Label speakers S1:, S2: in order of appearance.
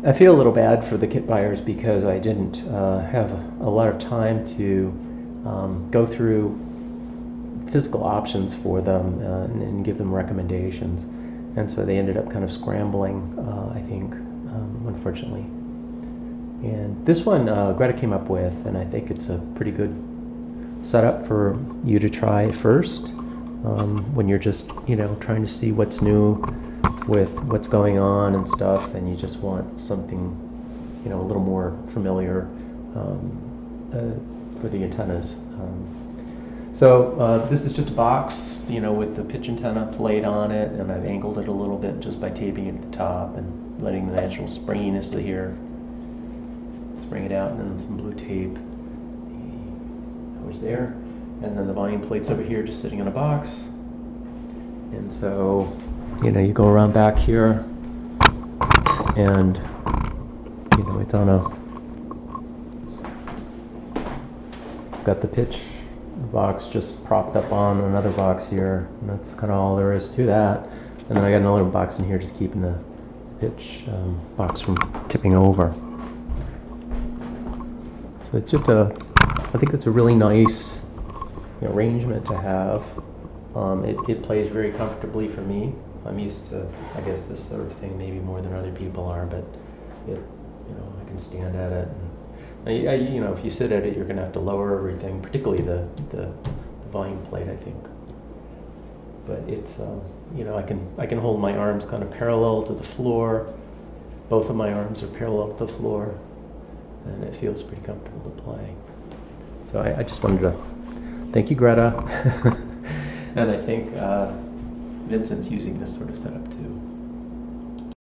S1: I feel a little bad for the kit buyers because I didn't have a lot of time to go through physical options for them and give them recommendations. And so they ended up kind of scrambling, I think, unfortunately. And this one Greta came up with, and I think it's a pretty good setup for you to try first when you're just, trying to see what's new with what's going on and stuff, and you just want something, a little more familiar for the antennas. So this is just a box, with the pitch antenna plate on it, and I've angled it a little bit just by taping it at the top and letting the natural springiness of here spring it out, and then some blue tape was there, and then the volume plate's over here just sitting in a box. And so you go around back here, and it's on got the pitch box just propped up on another box here, and that's kind of all there is to that. And then I got another box in here just keeping the pitch box from tipping over. So it's just I think it's a really nice arrangement to have. It plays very comfortably for me. I'm used to, I guess, this sort of thing maybe more than other people are, but I can stand at it. And if you sit at it, you're going to have to lower everything, particularly the volume plate, I think. But it's, I can hold my arms kind of parallel to the floor. Both of my arms are parallel to the floor, and it feels pretty comfortable to play. So I just wanted to thank you, Greta. And I think Vincent's using this sort of setup too.